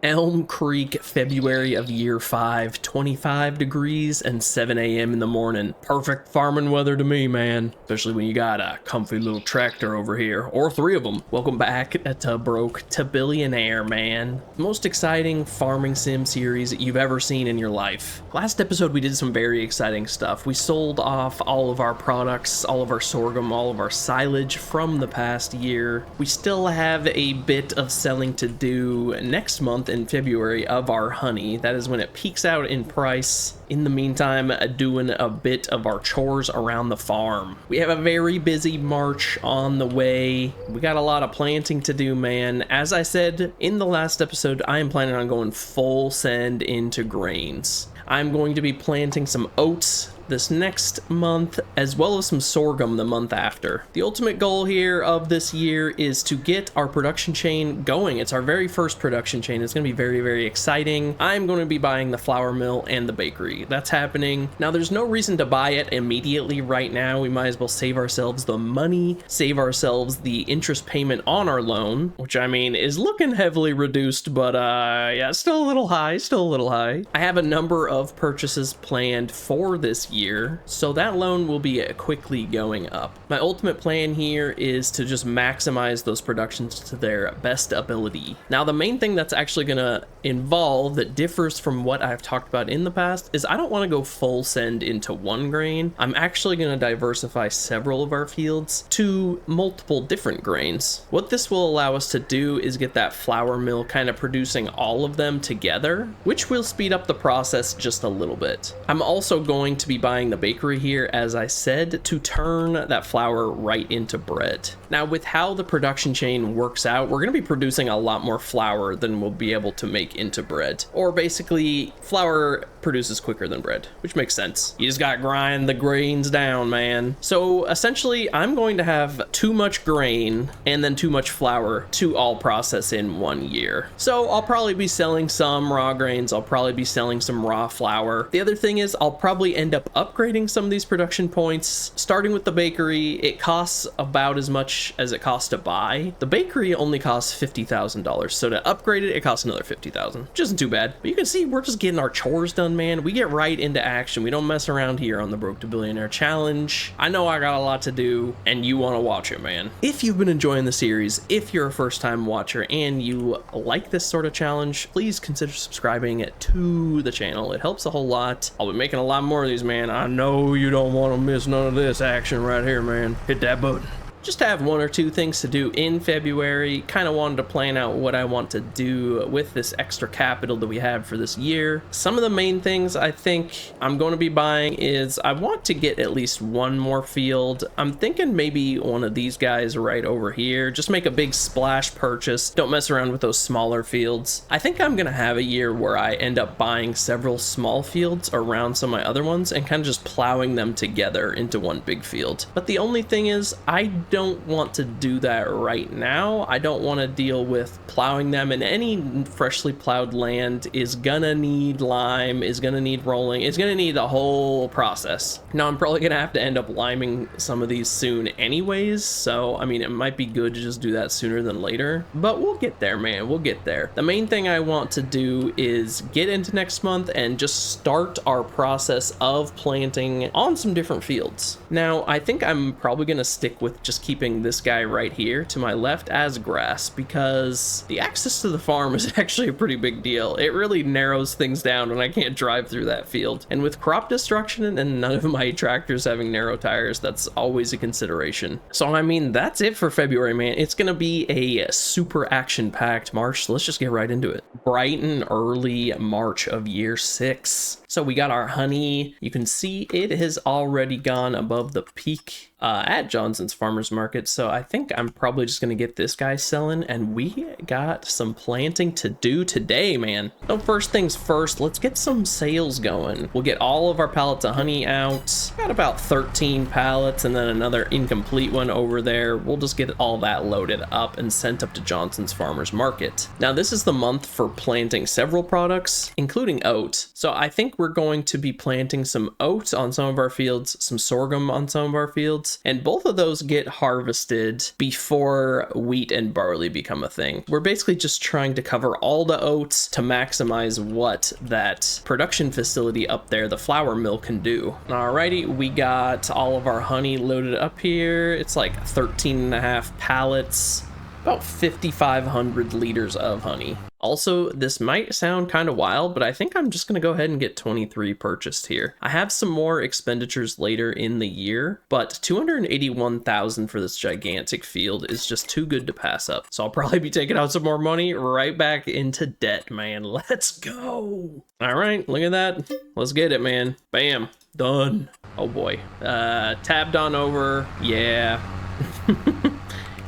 Elm Creek, February of year 5, 25 degrees and 7 a.m. in the morning. Perfect farming weather to me, man. Especially when you got a comfy little tractor over here, or 3 of them. Welcome back to Broke to Billionaire, man. Most exciting farming sim series that you've ever seen in your life. Last episode, we did some very exciting stuff. We sold off all of our products, all of our sorghum, all of our silage from the past year. We still have a bit of selling to do next month in February of our honey. That is when it peaks out in price. In the meantime, doing a bit of our chores around the farm. We have a very busy March on the way. We got a lot of planting to do, man. As I said in the last episode, I am planning on going full send into grains. I'm going to be planting some oats this next month, as well as some sorghum the month after. The ultimate goal here of this year is to get our production chain going. It's our very first production chain. It's going to be very, very exciting. I'm going to be buying the flour mill and the bakery. That's happening. Now, there's no reason to buy it immediately right now. We might as well save ourselves the money, save ourselves the interest payment on our loan, which I mean is looking heavily reduced, but yeah, still a little high, I have a number of purchases planned for this year, so that loan will be quickly going up. My ultimate plan here is to just maximize those productions to their best ability. Now, the main thing that's actually going to involve that differs from what I've talked about in the past is I don't want to go full send into one grain. I'm actually going to diversify several of our fields to multiple different grains. What this will allow us to do is get that flour mill kind of producing all of them together, which will speed up the process just a little bit. I'm also going to be buying the bakery here, as I said, to turn that flour right into bread. Now, with how the production chain works out, we're going to be producing a lot more flour than we'll be able to make into bread. Or basically, flour produces quicker than bread, which makes sense. You just got to grind the grains down, man. So essentially, I'm going to have too much grain and then too much flour to all process in 1 year. So I'll probably be selling some raw grains. I'll probably be selling some raw flour. The other thing is I'll probably end up upgrading some of these production points. Starting with the bakery, it costs about as much as it costs to buy. The bakery only costs $50,000. So to upgrade it, it costs another $50,000, which isn't too bad. But you can see we're just getting our chores done, man. We get right into action. We don't mess around here on the Broke to Billionaire challenge. I know I got a lot to do and you want to watch it, man. If you've been enjoying the series, if you're a first-time watcher and you like this sort of challenge, please consider subscribing to the channel. It helps a whole lot. I'll be making a lot more of these, man. I know you don't want to miss none of this action right here, man. Hit that button. Just have 1 or 2 things to do in February. Kind of wanted to plan out what I want to do with this extra capital that we have for this year. Some of the main things I think I'm going to be buying is I want to get at least 1 more field. I'm thinking maybe one of these guys right over here. Just make a big splash purchase. Don't mess around with those smaller fields. I think I'm going to have a year where I end up buying several small fields around some of my other ones and kind of just plowing them together into one big field. But the only thing is I don't want to do that right now. I don't want to deal with plowing them, and any freshly plowed land is gonna need lime, is gonna need rolling, it's gonna need a whole process. Now, I'm probably gonna have to end up liming some of these soon anyways, so I mean, it might be good to just do that sooner than later, but we'll get there, man. We'll get there. The main thing I want to do is get into next month and just start our process of planting on some different fields. Now, I think I'm probably gonna stick with just keeping this guy right here to my left as grass, because the access to the farm is actually a pretty big deal. It really narrows things down when I can't drive through that field. And with crop destruction and none of my tractors having narrow tires, that's always a consideration. So I mean, that's it for February, man. It's gonna be a super action-packed March, so let's just get right into it. Bright and early March of year 6. So we got our honey. You can see it has already gone above the peak at Johnson's Farmers Market, so I think I'm probably just gonna get this guy selling, and we got some planting to do today, man. So first things first, let's get some sales going. We'll get all of our pallets of honey out. Got about 13 pallets and then another incomplete one over there. We'll just get all that loaded up and sent up to Johnson's Farmers Market. Now, this is the month for planting several products, including oat, so I think we're going to be planting some oats on some of our fields, some sorghum on some of our fields, and both of those get harvested before wheat and barley become a thing. We're basically just trying to cover all the oats to maximize what that production facility up there, the flour mill, can do. Alrighty, we got all of our honey loaded up here. It's like 13.5 pallets, about 5,500 liters of honey. Also, this might sound kind of wild, but I think I'm just going to go ahead and get 23 purchased here. I have some more expenditures later in the year, but 281,000 for this gigantic field is just too good to pass up. So I'll probably be taking out some more money right back into debt, man. Let's go. All right, look at that. Let's get it, man. Bam. Done. Oh boy. Tabbed on over. Yeah.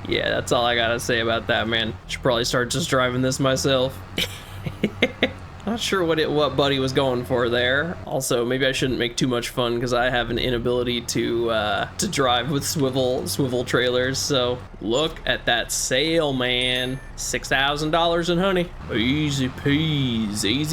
Yeah, that's all I gotta say about that, man. Should probably start just driving this myself. Not sure what Buddy was going for there. Also, maybe I shouldn't make too much fun because I have an inability to drive with swivel trailers. So look at that sale, man. $6,000 in honey. Easy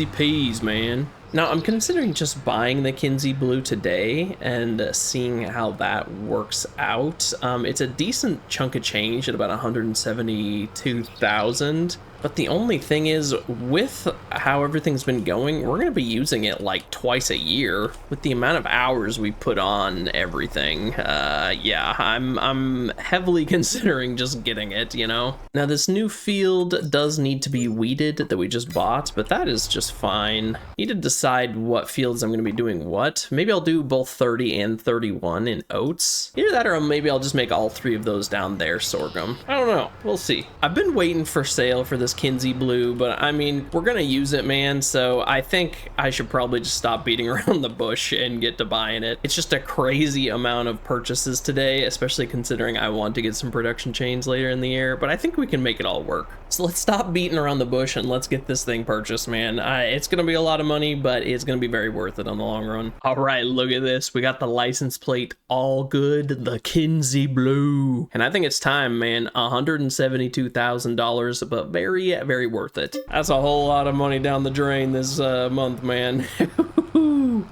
peas, man. Now, I'm considering just buying the Kinsey Blue today and seeing how that works out. It's a decent chunk of change at about 172,000. But the only thing is, with how everything's been going, we're going to be using it like twice a year with the amount of hours we put on everything. Yeah, I'm heavily considering just getting it, you know? Now, this new field does need to be weeded that we just bought, but that is just fine. Need to decide what fields I'm going to be doing what. Maybe I'll do both 30 and 31 in oats. Either that or maybe I'll just make all three of those down there sorghum. I don't know. We'll see. I've been waiting for sale for this Kinsey Blue, but I mean, we're gonna use it, man, so I think I should probably just stop beating around the bush and get to buying it. It's just a crazy amount of purchases today, especially considering I want to get some production chains later in the year, but I think we can make it all work. So let's stop beating around the bush and let's get this thing purchased, man. It's gonna be a lot of money, but it's gonna be very worth it on the long run. All right, look at this. We got the license plate all good, the Kinsey Blue. And I think it's time, man. $172,000, but very worth it. That's a whole lot of money down the drain this month, man.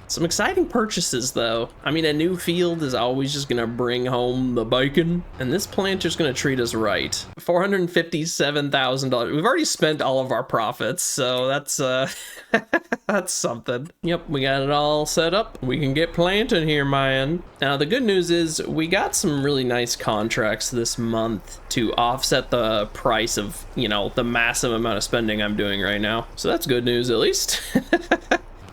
Some exciting purchases though. I mean, a new field is always just gonna bring home the bacon, and this planter's gonna treat us right. $457,000. We've already spent all of our profits, so that's that's something. Yep, we got it all set up. We can get planting here, man. Now the good news is we got some really nice contracts this month to offset the price of, you know, the massive amount of spending I'm doing right now. So that's good news at least.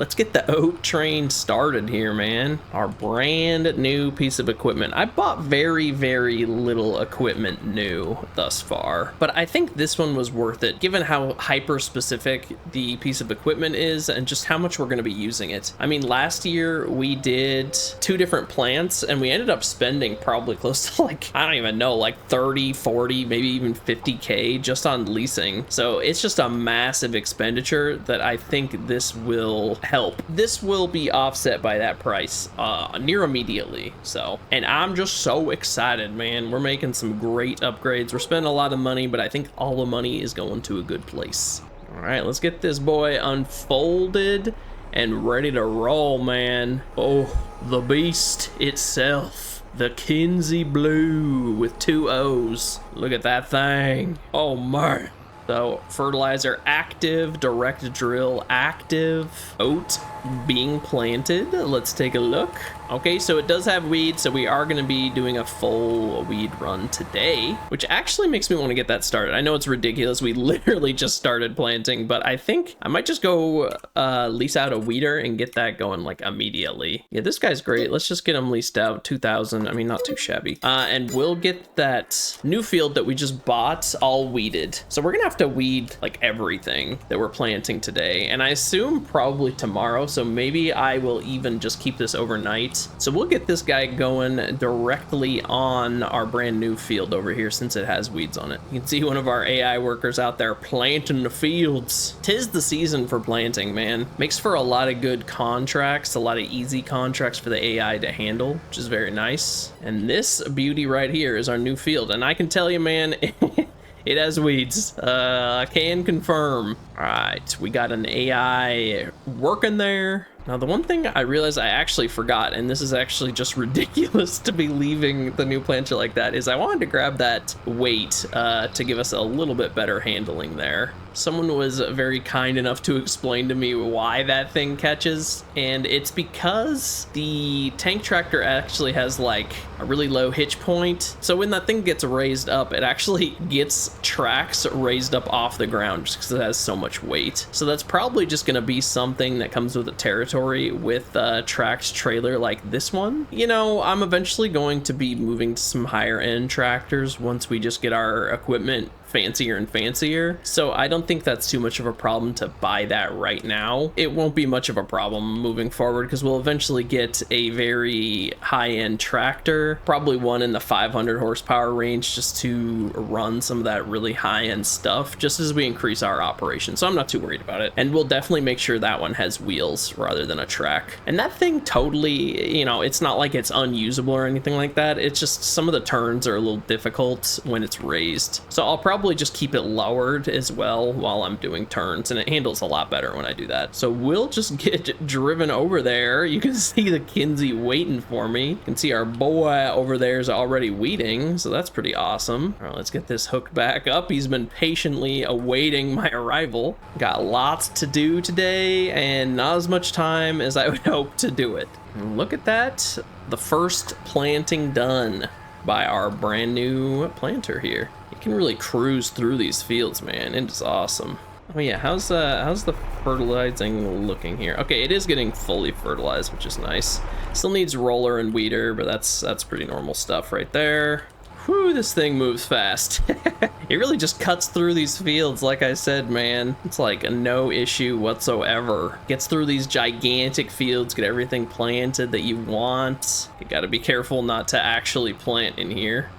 Let's get the oat train started here, man. Our brand new piece of equipment. I bought very little equipment new thus far, but I think this one was worth it given how hyper specific the piece of equipment is and just how much we're gonna be using it. I mean, last year we did 2 different plants and we ended up spending probably close to like, I don't even know, like 30, 40, maybe even 50K just on leasing. So it's just a massive expenditure that I think this will help. This will be offset by that price near immediately. So, and I'm just so excited, man. We're making some great upgrades. We're spending a lot of money, but I think all the money is going to a good place. All right, let's get this boy unfolded and ready to roll, man. Oh, the beast itself. The Kinsey Blue with 2 O's. Look at that thing. Oh, man. So fertilizer active, direct drill active, oat being planted. Let's take a look. Okay, so it does have weed, so we are going to be doing a full weed run today, which actually makes me want to get that started. I know it's ridiculous. We literally just started planting, but I think I might just go lease out a weeder and get that going like immediately. Yeah, this guy's great. Let's just get him leased out. 2,000. I mean, not too shabby. And we'll get that new field that we just bought all weeded. So we're going to have to weed like everything that we're planting today. And I assume probably tomorrow. So maybe I will even just keep this overnight. So we'll get this guy going directly on our brand new field over here since it has weeds on it. You can see one of our AI workers out there planting the fields. 'Tis the season for planting, man. Makes for a lot of good contracts, a lot of easy contracts for the AI to handle, which is very nice. And this beauty right here is our new field. And I can tell you, man, It has weeds. I can confirm. All right, we got an AI working there. Now, the one thing I realized I actually forgot, and this is actually just ridiculous to be leaving the new planter like that, is I wanted to grab that weight to give us a little bit better handling there. Someone was very kind enough to explain to me why that thing catches, and it's because the tank tractor actually has like a really low hitch point. So when that thing gets raised up, it actually gets tracks raised up off the ground just because it has so much weight. So that's probably just going to be something that comes with the territory with a tracked trailer like this one. You know, I'm eventually going to be moving to some higher end tractors once we just get our equipment fancier and fancier, so I don't think that's too much of a problem to buy that right now. It won't be much of a problem moving forward because we'll eventually get a very high-end tractor, probably one in the 500 horsepower range, just to run some of that really high-end stuff just as we increase our operation, so I'm not too worried about it. And we'll definitely make sure that one has wheels rather than a track. And that thing totally, you know, it's not like it's unusable or anything like that, it's just some of the turns are a little difficult when it's raised, so I'll probably just keep it lowered as well while I'm doing turns, and it handles a lot better when I do that. So we'll just get driven over there. You can see the Kinsey waiting for me. You can see our boy over there is already weeding, so that's pretty awesome. All right, let's get this hooked back up. He's been patiently awaiting my arrival. Got lots to do today and not as much time as I would hope to do it. And look at that, the first planting done by our brand new planter here. You can really cruise through these fields, man. It is awesome. Oh yeah, how's the fertilizing looking here? Okay, it is getting fully fertilized, which is nice. Still needs roller and weeder, but that's pretty normal stuff right there. Whew, this thing moves fast. It really just cuts through these fields, like I said, man. It's like a no issue whatsoever. Gets through these gigantic fields, get everything planted that you want. You gotta be careful not to actually plant in here.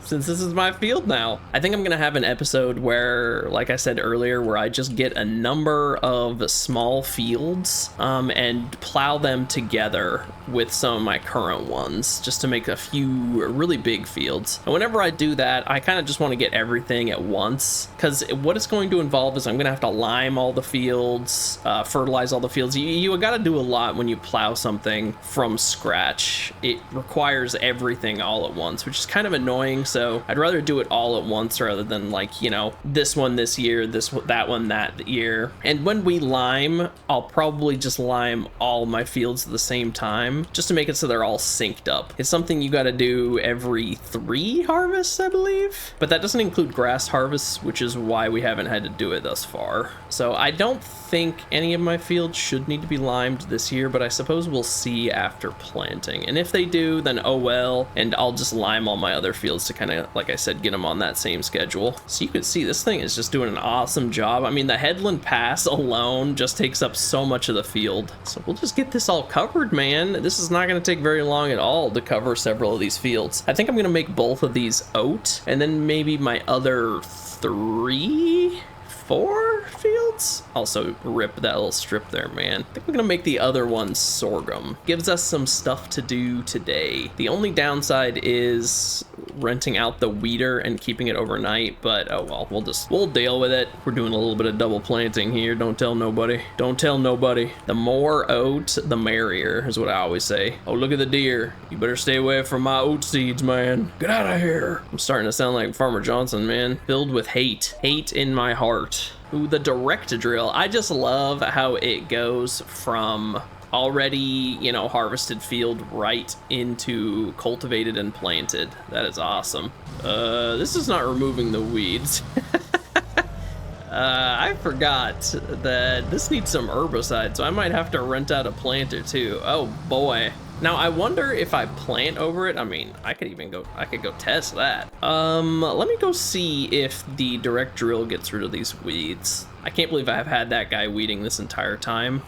Since this is my field now. I think I'm gonna have an episode where, like I said earlier, where I just get a number of small fields and plow them together with some of my current ones just to make a few really big fields. And whenever I do that, I kind of just want to get everything at once, because what it's going to involve is I'm gonna have to lime all the fields, fertilize all the fields. You gotta do a lot when you plow something from scratch. It requires everything all at once, which is kind of annoying. So I'd rather do it all at once rather than, like, you know, this one this year, that one that year. And when we lime, I'll probably just lime all my fields at the same time just to make it so they're all synced up. It's something you got to do every 3 harvests, I believe, but that doesn't include grass harvests, which is why we haven't had to do it thus far. So I don't think any of my fields should need to be limed this year, but I suppose we'll see after planting. And if they do, then oh well, and I'll just lime all my other fields to kind of, like I said, get them on that same schedule. So you can see this thing is just doing an awesome job. I mean, the headland pass alone just takes up so much of the field. So we'll just get this all covered, man. This is not going to take very long at all to cover several of these fields. I think I'm going to make both of these oat, and then maybe my other 4 fields. Also rip that little strip there, man. I think we're gonna make the other one sorghum. Gives us some stuff to do today. The only downside is renting out the weeder and keeping it overnight, but oh well, we'll deal with it. We're doing a little bit of double planting here. Don't tell nobody. Don't tell nobody. The more oat, the merrier, is what I always say. Oh, look at the deer. You better stay away from my oat seeds, man. Get out of here. I'm starting to sound like Farmer Johnson, man. Filled with hate. Hate in my heart. Ooh, the direct drill. I just love how it goes from already, you know, harvested field right into cultivated and planted. That is awesome. This is not removing the weeds. I forgot that this needs some herbicide, so I might have to rent out a planter too. Oh boy. Now I wonder if I plant over it. I mean, I could go test that. Let me go see if the direct drill gets rid of these weeds. I can't believe I've had that guy weeding this entire time.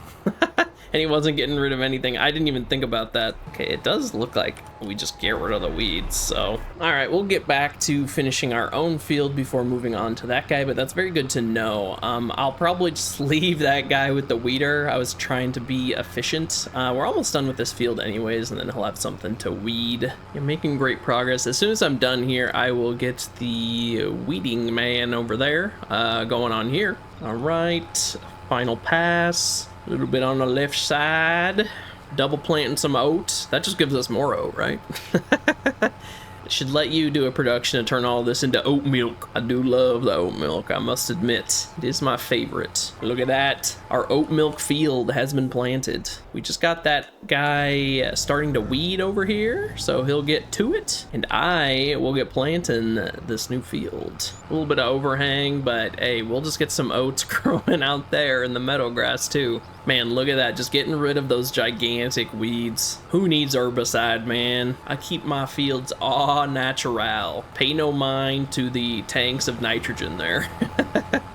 And he wasn't getting rid of anything. I didn't even think about that. Okay, it does look like we just get rid of the weeds, so. All right, we'll get back to finishing our own field before moving on to that guy, but that's very good to know. I'll probably just leave that guy with the weeder. I was trying to be efficient. We're almost done with this field anyways, and then he'll have something to weed. You're making great progress. As soon as I'm done here, I will get the weeding man over there going on here. All right, final pass. A little bit on the left side. Double planting some oat. That just gives us more oat, right? It should let you do a production and turn all this into oat milk. I do love the oat milk, I must admit. It is my favorite. Look at that. Our oat milk field has been planted. We just got that guy starting to weed over here, so he'll get to it, and I will get planting this new field. A little bit of overhang, but hey, we'll just get some oats growing out there in the meadow grass too. Man, look at that, just getting rid of those gigantic weeds. Who needs herbicide, man? I keep my fields all natural. Pay no mind to the tanks of nitrogen there.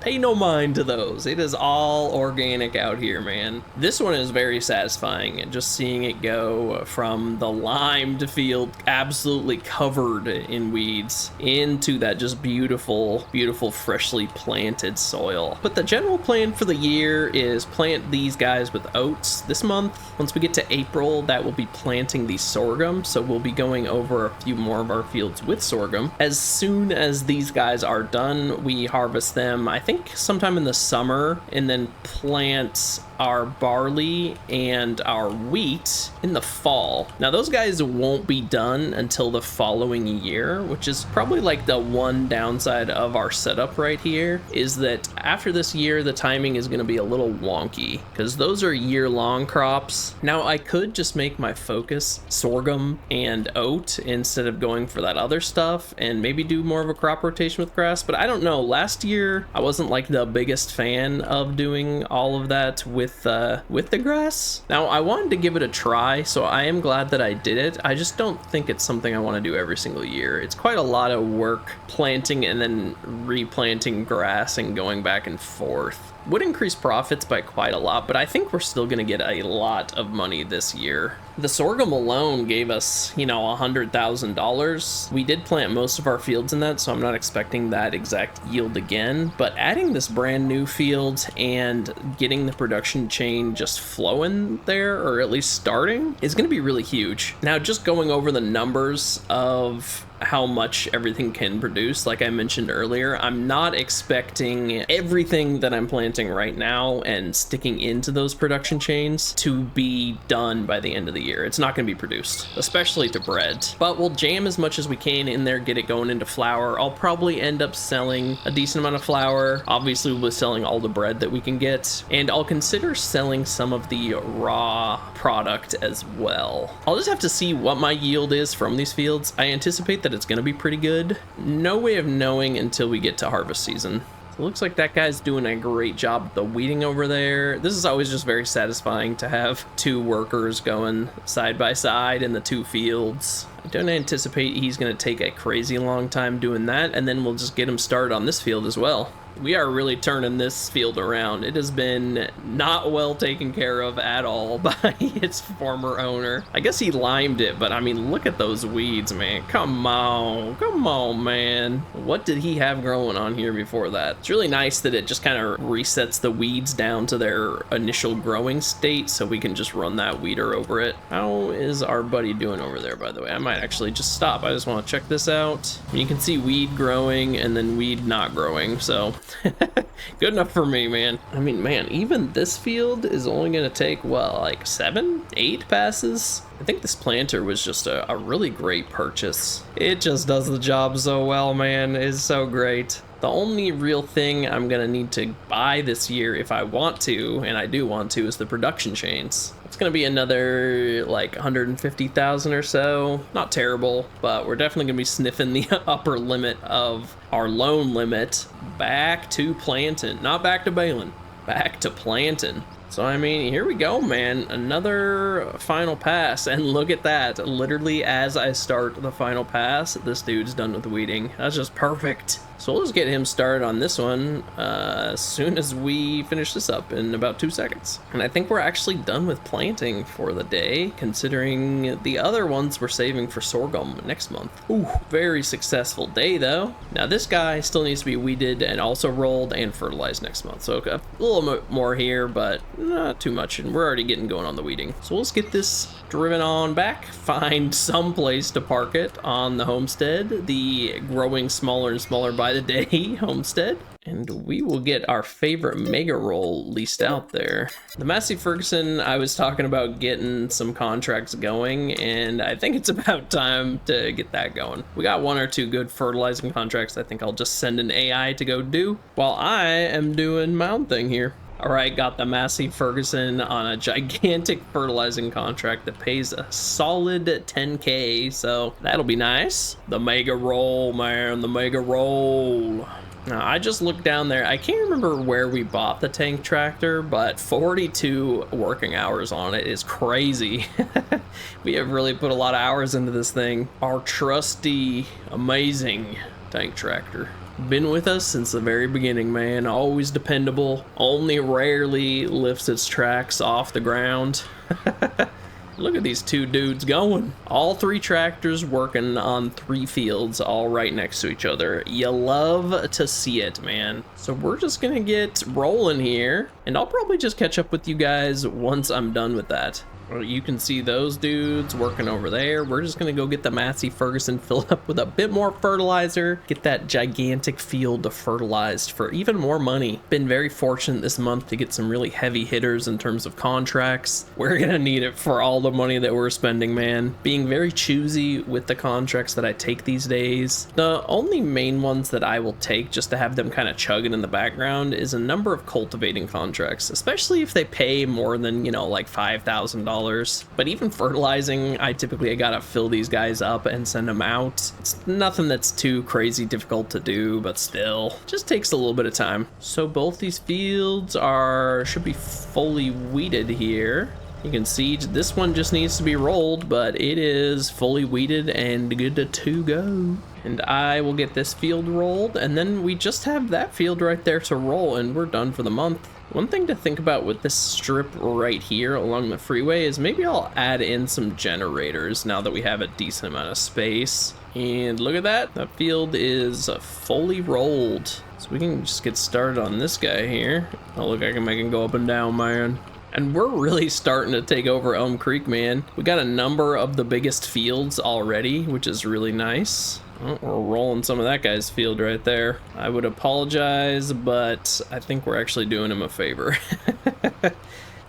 Pay no mind to those. It is all organic out here, man. This one is very satisfying, and just seeing it go from the limed field absolutely covered in weeds into that just beautiful, beautiful freshly planted soil. But the general plan for the year is plant these guys with oats this month. Once we get to April, that will be planting the sorghum, so we'll be going over a few more of our fields with sorghum. As soon as these guys are done, we harvest them, I think sometime in the summer, and then plant our barley and our wheat in the fall. Now those guys won't be done until the following year, which is probably like the one downside of our setup right here, is that after this year the timing is going to be a little wonky because those are year-long crops. Now I could just make my focus sorghum and oat instead of going for that other stuff and maybe do more of a crop rotation with grass, but I don't know. Last year I wasn't like the biggest fan of doing all of that with the grass. Now I wanted to give it a try, so I am glad that I did it. I just don't think it's something I want to do every single year. It's quite a lot of work planting and then replanting grass and going back and forth. Would increase profits by quite a lot, but I think we're still going to get a lot of money this year. The sorghum alone gave us, you know, $100,000. We did plant most of our fields in that, so I'm not expecting that exact yield again, but adding this brand new field and getting the production chain just flowing there, or at least starting, is going to be really huge. Now, just going over the numbers of how much everything can produce, like I mentioned earlier, I'm not expecting everything that I'm planting right now and sticking into those production chains to be done by the end of the year. It's not going to be produced, especially to bread, but we'll jam as much as we can in there, get it going into flour. I'll probably end up selling a decent amount of flour. Obviously we'll be selling all the bread that we can get, and I'll consider selling some of the raw product as well. I'll just have to see what my yield is from these fields. I anticipate that it's going to be pretty good. No way of knowing until we get to harvest season. So it looks like that guy's doing a great job with the weeding over there. This is always just very satisfying to have two workers going side by side in the two fields. I don't anticipate he's going to take a crazy long time doing that, and then we'll just get him started on this field as well. We are really turning this field around. It has been not well taken care of at all by its former owner. I guess he limed it, but I mean, look at those weeds, man. Come on, man. What did he have growing on here before that? It's really nice that it just kind of resets the weeds down to their initial growing state, so we can just run that weeder over it. How is our buddy doing over there, by the way? I might actually just stop. I just want to check this out. You can see weed growing and then weed not growing, so good enough for me, man. I mean, man, even this field is only gonna take, what, like 7, 8 passes? I think this planter was just a really great purchase. It just does the job so well, man. It's so great. The only real thing I'm gonna need to buy this year if I want to, and I do want to, is the production chains. It's gonna be another like 150,000 or so. Not terrible, but we're definitely gonna be sniffing the upper limit of our loan limit. Back to planting, not back to baling, back to planting. So I mean, here we go, man. Another final pass, and look at that. Literally as I start the final pass, this dude's done with weeding. That's just perfect. So we'll just get him started on this one as soon as we finish this up in about 2 seconds. And I think we're actually done with planting for the day, considering the other ones we're saving for sorghum next month. Ooh, very successful day though. Now this guy still needs to be weeded and also rolled and fertilized next month. So a little bit more here, but not too much. And we're already getting going on the weeding. So let's get this driven on back, find some place to park it on the homestead, the growing smaller and smaller by the day homestead, and we will get our favorite mega roll leased out there. The Massey Ferguson, I was talking about getting some contracts going, and I think it's about time to get that going. We got 1 or 2 good fertilizing contracts I think I'll just send an AI to go do while I am doing my own thing here. All right, got the Massey Ferguson on a gigantic fertilizing contract that pays a solid 10K, so that'll be nice. The mega roll, man, the mega roll. Now, I just looked down there. I can't remember where we bought the tank tractor, but 42 working hours on it is crazy. We have really put a lot of hours into this thing. Our trusty, amazing tank tractor. Been with us since the very beginning, man. Always dependable. Only rarely lifts its tracks off the ground. Look at these 2 dudes going. All 3 tractors working on 3 fields all right next to each other. You love to see it, man. So we're just gonna get rolling here, and I'll probably just catch up with you guys once I'm done with that. Well, you can see those dudes working over there. We're just gonna go get the Massey Ferguson filled up with a bit more fertilizer, get that gigantic field fertilized for even more money. Been very fortunate this month to get some really heavy hitters in terms of contracts. We're gonna need it for all the money that we're spending, man. Being very choosy with the contracts that I take these days. The only main ones that I will take just to have them kind of chugging in the background is a number of cultivating contracts, especially if they pay more than, you know, like $5,000. But even fertilizing, I gotta fill these guys up and send them out. It's nothing that's too crazy difficult to do, but still, just takes a little bit of time. So both these fields should be fully weeded here. You can see this one just needs to be rolled, but it is fully weeded and good to go. And I will get this field rolled, and then we just have that field right there to roll, and we're done for the month. One thing to think about with this strip right here along the freeway is maybe I'll add in some generators now that we have a decent amount of space. And look at that, that field is fully rolled. So we can just get started on this guy here. Oh, look, I can make him go up and down, man. And we're really starting to take over Elm Creek, man. We got a number of the biggest fields already, which is really nice. Oh, we're rolling some of that guy's field right there. I would apologize, but I think we're actually doing him a favor.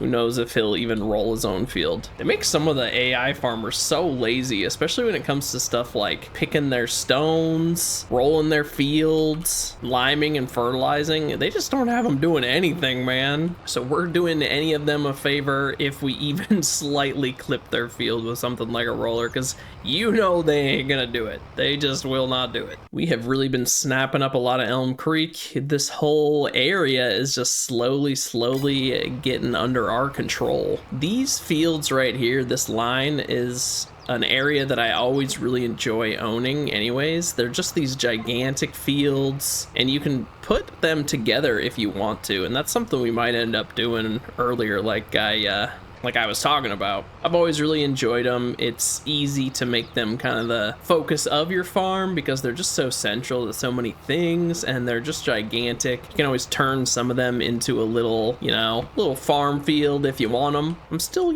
Who knows if he'll even roll his own field. It makes some of the AI farmers so lazy, especially when it comes to stuff like picking their stones, rolling their fields, liming and fertilizing. They just don't have them doing anything, man. So we're doing any of them a favor if we even slightly clip their field with something like a roller, because you know they ain't gonna do it. They just will not do it. We have really been snapping up a lot of Elm Creek. This whole area is just slowly getting under our control. These fields right here, this line is an area that I always really enjoy owning anyways. They're just these gigantic fields, and you can put them together if you want to, and that's something we might end up doing earlier, like I was talking about. I've always really enjoyed them. It's easy to make them kind of the focus of your farm because they're just so central to so many things, and they're just gigantic. You can always turn some of them into a little, little farm field if you want them. I'm still,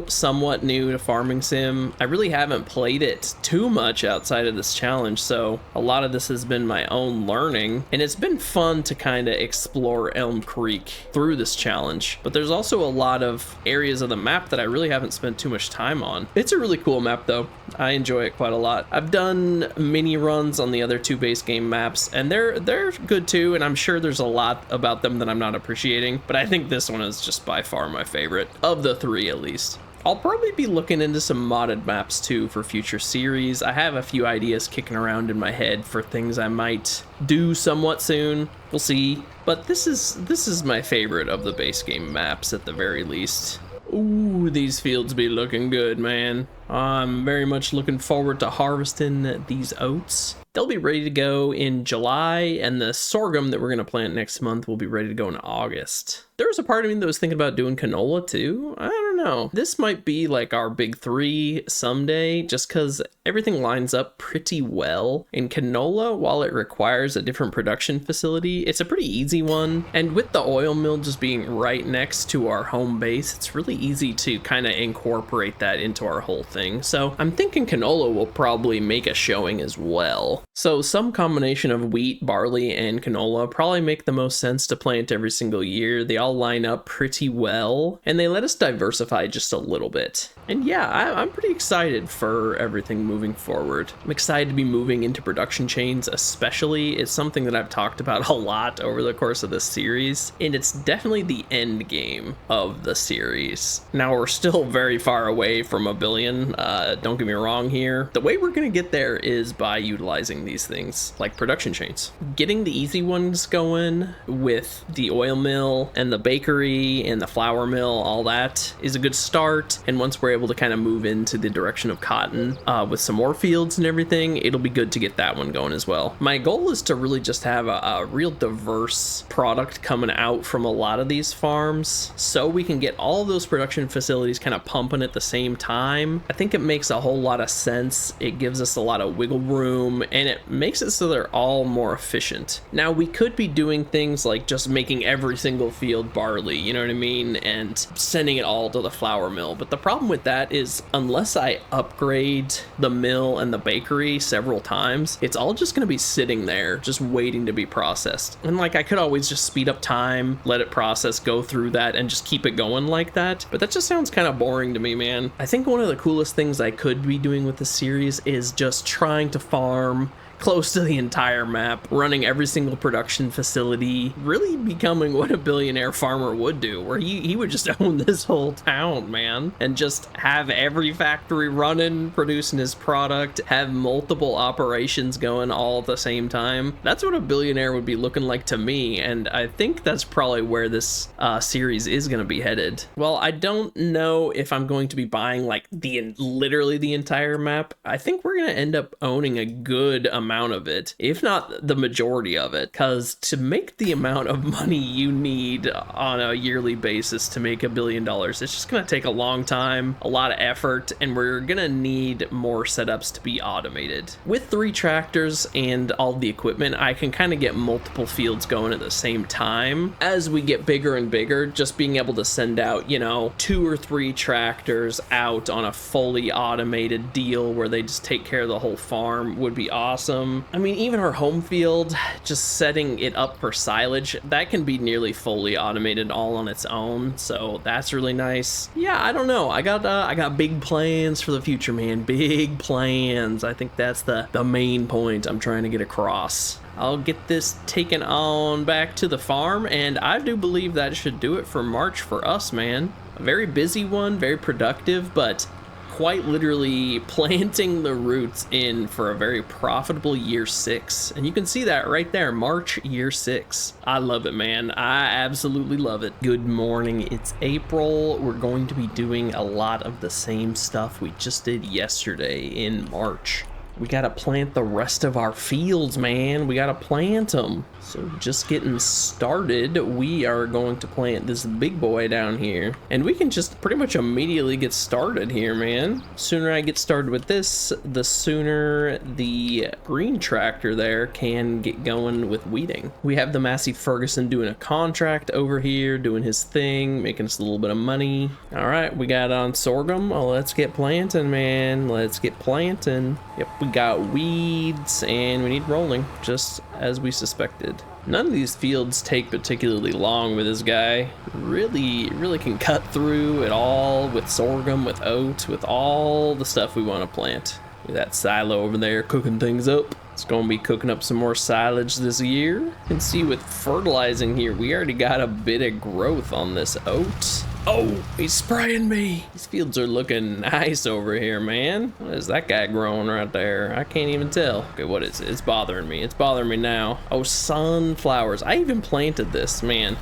somewhat new to Farming Sim. I really haven't played it too much outside of this challenge, so a lot of this has been my own learning, and it's been fun to kind of explore Elm Creek through this challenge. But there's also a lot of areas of the map that I really haven't spent too much time on. It's a really cool map though. I enjoy it quite a lot. I've done mini runs on the other 2 base game maps, and they're good too, and I'm sure there's a lot about them that I'm not appreciating, but I think this one is just by far my favorite of the 3 at least. I'll probably be looking into some modded maps too for future series. I have a few ideas kicking around in my head for things I might do somewhat soon. We'll see. But this is my favorite of the base game maps at the very least. Ooh, these fields be looking good, man. I'm very much looking forward to harvesting these oats. they'll be ready to go in July, and the sorghum that we're going to plant next month will be ready to go in August. There was a part of me that was thinking about doing canola too. I don't know. This might be like our big three someday, just because everything lines up pretty well. In canola, while it requires a different production facility, it's a pretty easy one. And with the oil mill just being right next to our home base, it's really easy to kind of incorporate that into our whole thing. So I'm thinking canola will probably make a showing as well. So some combination of wheat, barley, and canola probably make the most sense to plant every single year. They all line up pretty well, and they let us diversify just a little bit. And yeah, I'm pretty excited for everything moving forward. I'm excited to be moving into production chains, especially. It's something that I've talked about a lot over the course of this series, and it's definitely the end game of the series. Now, we're still very far away from a billion, don't get me wrong here. The way we're gonna get there is by utilizing these things like production chains. Getting the easy ones going with the oil mill and the bakery and the flour mill, all that is a good start. And once we're able to kind of move into the direction of cotton with some more fields and everything, it'll be good to get that one going as well. My goal is to really just have a real diverse product coming out from a lot of these farms, so we can get all of those production facilities kind of pumping at the same time. I think it makes a whole lot of sense. It gives us a lot of wiggle room, and it makes it so they're all more efficient. Now, we could be doing things like just making every single field barley, you know what I mean, and sending it all to the flour mill. But the problem with that is, unless I upgrade the mill and the bakery several times, it's all just going to be sitting there just waiting to be processed. And like, I could always just speed up time, let it process, go through that, and just keep it going like that. But that just sounds kind of boring to me, man. I think one of the coolest things I could be doing with this series is just trying to farm close to the entire map, running every single production facility, really becoming what a billionaire farmer would do, where he would just own this whole town, man, and just have every factory running, producing his product, have multiple operations going all at the same time. That's what a billionaire would be looking like to me, and I think that's probably where this series is going to be headed. Well, I don't know if I'm going to be buying like literally the entire map. I think we're going to end up owning a good amount of it, if not the majority of it, because to make the amount of money you need on a yearly basis to make $1 billion, it's just going to take a long time, a lot of effort, and we're going to need more setups to be automated. With 3 tractors and all the equipment, I can kind of get multiple fields going at the same time. As we get bigger and bigger, just being able to send out, 2 or 3 tractors out on a fully automated deal where they just take care of the whole farm would be awesome. I mean, even our home field, just setting it up for silage, that can be nearly fully automated all on its own, so that's really nice. Yeah, I don't know. I got big plans for the future, man. Big plans. I think that's the main point I'm trying to get across. I'll get this taken on back to the farm, and I do believe that should do it for March for us, man. A very busy one, very productive, but quite literally planting the roots in for a very profitable year 6. And you can see that right there, March year 6. I love it, man. I absolutely love it. Good morning. It's April. We're going to be doing a lot of the same stuff we just did yesterday in March. We gotta plant the rest of our fields, man. We gotta plant them. So just getting started, we are going to plant this big boy down here. And we can just pretty much immediately get started here, man. Sooner I get started with this, the sooner the green tractor there can get going with weeding. We have the Massey Ferguson doing a contract over here, doing his thing, making us a little bit of money. All right, we got on sorghum. Oh, let's get planting, man. Let's get planting. Yep, we got weeds and we need rolling, just as we suspected. None of these fields take particularly long with this guy. Really can cut through it all with sorghum, with oats, with all the stuff we want to plant. With that silo over there cooking things up. It's going to be cooking up some more silage this year. You can see with fertilizing here, we already got a bit of growth on this oat. Oh, he's spraying me. These fields are looking nice over here, man. What is that guy growing right there? I can't even tell. Okay, what is it? It's bothering me. It's bothering me now. Oh, sunflowers. I even planted this, man.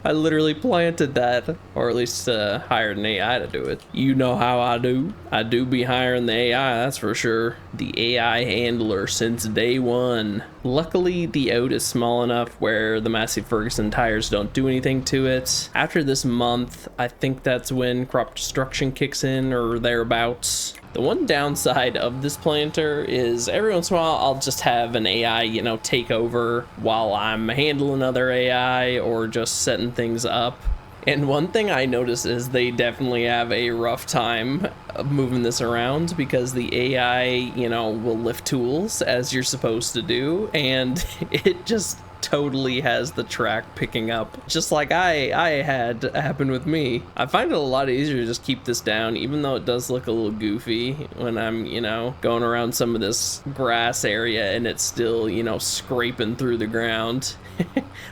I literally planted that, or at least hired an AI to do it. You know how I do. I do be hiring the AI, that's for sure. The AI handler since day one. Luckily, the oat is small enough where the Massey Ferguson tires don't do anything to it. After this month, I think that's when crop destruction kicks in or thereabouts. The one downside of this planter is every once in a while I'll just have an AI, you know, take over while I'm handling other AI or just setting things up. And one thing I noticed is they definitely have a rough time moving this around because the AI, you know, will lift tools as you're supposed to do, and it just totally has the track picking up, just like I had happen with me. I find it a lot easier to just keep this down, even though it does look a little goofy when I'm, you know, going around some of this grass area and it's still, you know, scraping through the ground.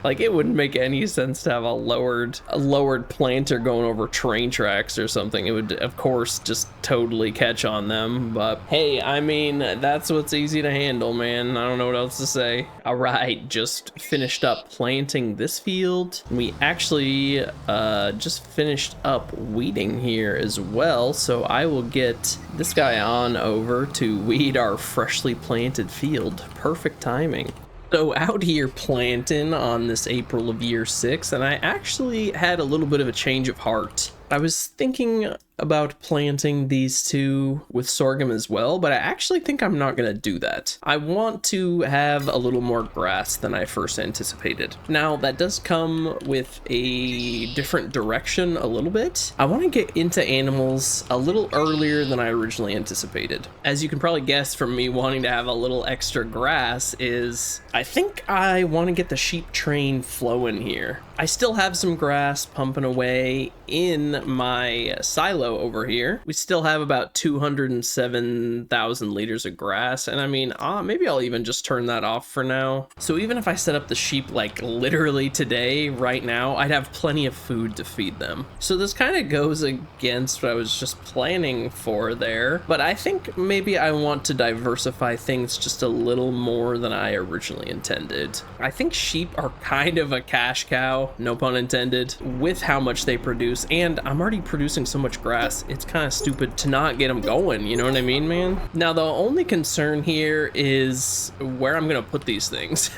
Like, it wouldn't make any sense to have a lowered planter going over train tracks or something. It would, of course, just totally catch on them. But hey, I mean, that's what's easy to handle, man. I don't know what else to say. All right, just finished up planting this field. We actually just finished up weeding here as well. So I will get this guy on over to weed our freshly planted field. Perfect timing. So out here planting on this April of year 6, and I actually had a little bit of a change of heart. I was thinking about planting these two with sorghum as well, but I actually think I'm not gonna do that. I want to have a little more grass than I first anticipated. Now, that does come with a different direction a little bit. I want to get into animals a little earlier than I originally anticipated. As you can probably guess from me wanting to have a little extra grass is, I think I want to get the sheep train flowing here. I still have some grass pumping away in my silo over here. We still have about 207,000 liters of grass, and I mean, maybe I'll even just turn that off for now. So even if I set up the sheep like literally today, right now, I'd have plenty of food to feed them. So this kind of goes against what I was just planning for there, but I think maybe I want to diversify things just a little more than I originally intended. I think sheep are kind of a cash cow, no pun intended, with how much they produce, and I'm already producing so much grass, it's kind of stupid to not get them going, you know what I mean, man? Now, the only concern here is where I'm gonna put these things.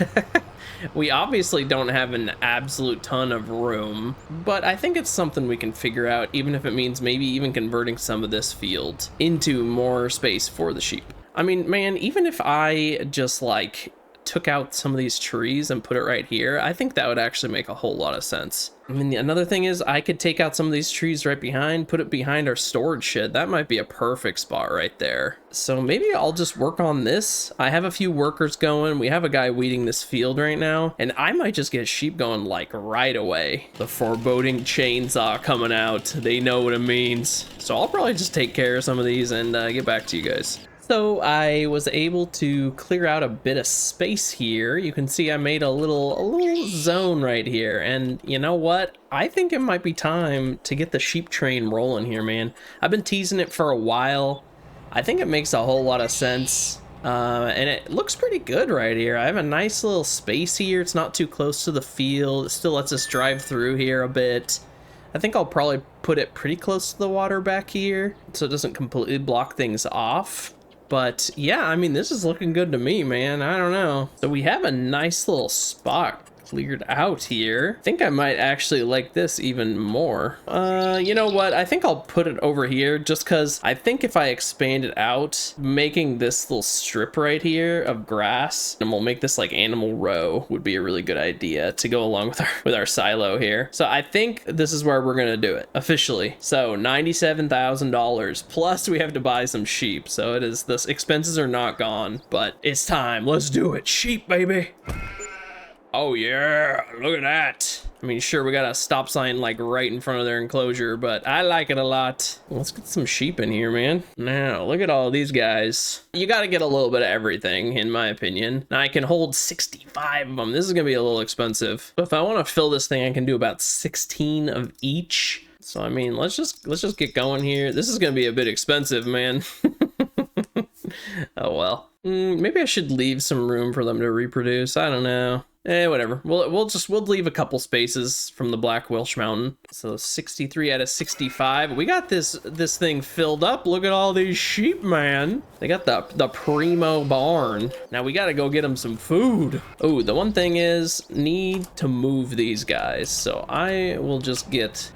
We obviously don't have an absolute ton of room, but I think it's something we can figure out, even if it means maybe even converting some of this field into more space for the sheep. I mean, man, even if I just like took out some of these trees and put it right here, I think that would actually make a whole lot of sense. I mean, another thing is I could take out some of these trees right behind, put it behind our storage shed. That might be a perfect spot right there. So maybe I'll just work on this. I have a few workers going. We have a guy weeding this field right now, and I might just get sheep going like right away. The foreboding chainsaw coming out. They know what it means. So I'll probably just take care of some of these and get back to you guys. So I was able to clear out a bit of space here. You can see I made a little zone right here, and you know what? I think it might be time to get the sheep train rolling here, man. I've been teasing it for a while. I think it makes a whole lot of sense. And it looks pretty good right here. I have a nice little space here. It's not too close to the field. It still lets us drive through here a bit. I think I'll probably put it pretty close to the water back here so it doesn't completely block things off. But yeah, I mean, this is looking good to me, man. I don't know. So we have a nice little spot cleared out here. I think I might actually like this even more. You know what? I think I'll put it over here just because I think if I expand it out, making this little strip right here of grass, and we'll make this like animal row, would be a really good idea to go along with our silo here. So I think this is where we're gonna do it officially. So $97,000 plus we have to buy some sheep. So it is, the expenses are not gone, but it's time. Let's do it. Sheep, baby. Oh yeah, look at that. I mean, sure, we got a stop sign like right in front of their enclosure, but I like it a lot. Let's get some sheep in here, man. Now, look at all these guys. You gotta get a little bit of everything, in my opinion. Now, I can hold 65 of them. This is gonna be a little expensive. But if I wanna fill this thing, I can do about 16 of each. So, I mean, let's just get going here. This is gonna be a bit expensive, man. Oh, well. Maybe I should leave some room for them to reproduce. I don't know. Whatever. We'll leave a couple spaces from the Black Welsh Mountain. So 63 out of 65. We got this thing filled up. Look at all these sheep, man. They got the primo barn. Now we gotta go get them some food. Oh, the one thing is need to move these guys. So I will just get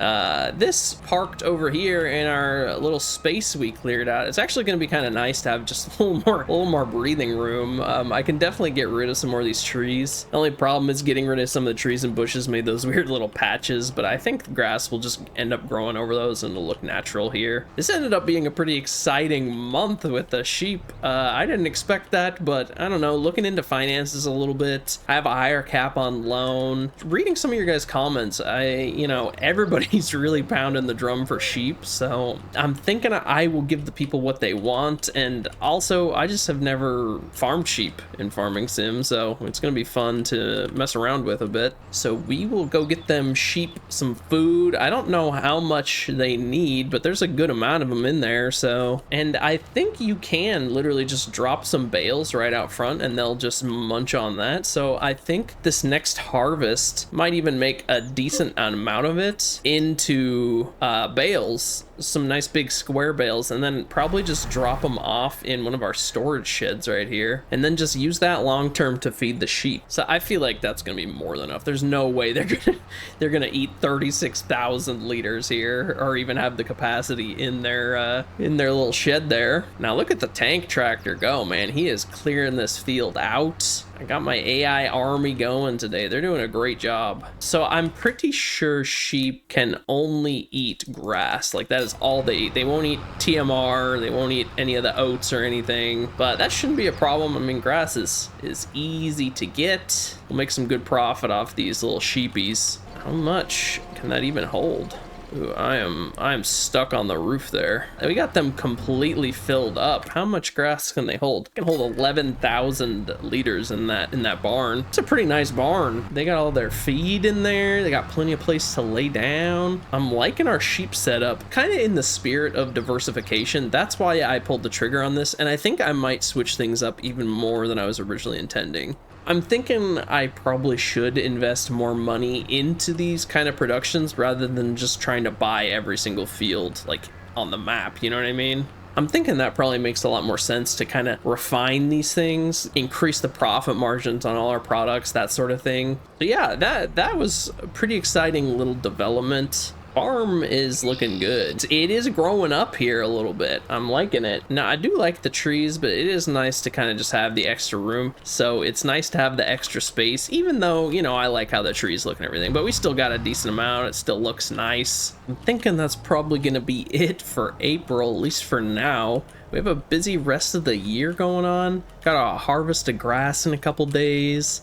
this parked over here in our little space we cleared out. It's actually gonna be kind of nice to have just a little more breathing room. I can definitely get rid of some more of these trees. The only problem is getting rid of some of the trees and bushes made those weird little patches, but I think the grass will just end up growing over those and it'll look natural here. This ended up being a pretty exciting month with the sheep. I didn't expect that, but I don't know, looking into finances a little bit, I have a higher cap on loan. Reading some of your guys' comments, you know, everybody's really pounding the drum for sheep, so I'm thinking I will give the people what they want, and also I just have never farmed sheep in Farming Sim, so it's gonna be fun to mess around with a bit. So we will go get them sheep some food. I don't know how much they need, but there's a good amount of them in there. So, and I think you can literally just drop some bales right out front and they'll just munch on that. So I think this next harvest might even make a decent amount of it into bales, some nice big square bales, and then probably just drop them off in one of our storage sheds right here, and then just use that long term to feed the sheep. So I feel like that's gonna be more than enough. There's no way they're gonna eat 36,000 liters here, or even have the capacity in their little shed there. Now look at the tank tractor go, man. He is clearing this field out. I got my AI army going today. They're doing a great job. So I'm pretty sure sheep can only eat grass. Like that is all they eat. They won't eat TMR. They won't eat any of the oats or anything, but that shouldn't be a problem. I mean, grass is easy to get. We'll make some good profit off these little sheepies. How much can that even hold? Ooh, I am stuck on the roof there. We got them completely filled up. How much grass can they hold? They can hold 11,000 liters in that barn. It's a pretty nice barn. They got all their feed in there. They got plenty of place to lay down. I'm liking our sheep setup, kind of in the spirit of diversification. That's why I pulled the trigger on this, and I think I might switch things up even more than I was originally intending. I'm thinking I probably should invest more money into these kind of productions rather than just trying to buy every single field like on the map, you know what I mean? I'm thinking that probably makes a lot more sense to kind of refine these things, increase the profit margins on all our products, that sort of thing. But yeah, that was a pretty exciting little development. Farm is looking good. It is growing up here a little bit. I'm liking it. Now, I do like the trees, but it is nice to kind of just have the extra room. So it's nice to have the extra space, even though, you know, I like how the trees look and everything, but we still got a decent amount. It still looks nice. I'm thinking that's probably gonna be it for April, at least for now. We have a busy rest of the year going on. Got a harvest of grass in a couple days,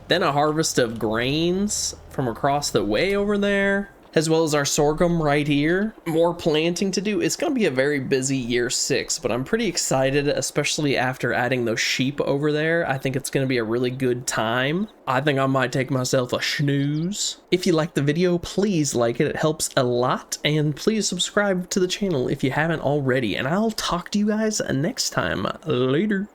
then a harvest of grains from across the way over there, as well as our sorghum right here. More planting to do. It's going to be a very busy year 6, but I'm pretty excited, especially after adding those sheep over there. I think it's going to be a really good time. I think I might take myself a snooze. If you liked the video, please like it. It helps a lot. And please subscribe to the channel if you haven't already. And I'll talk to you guys next time. Later.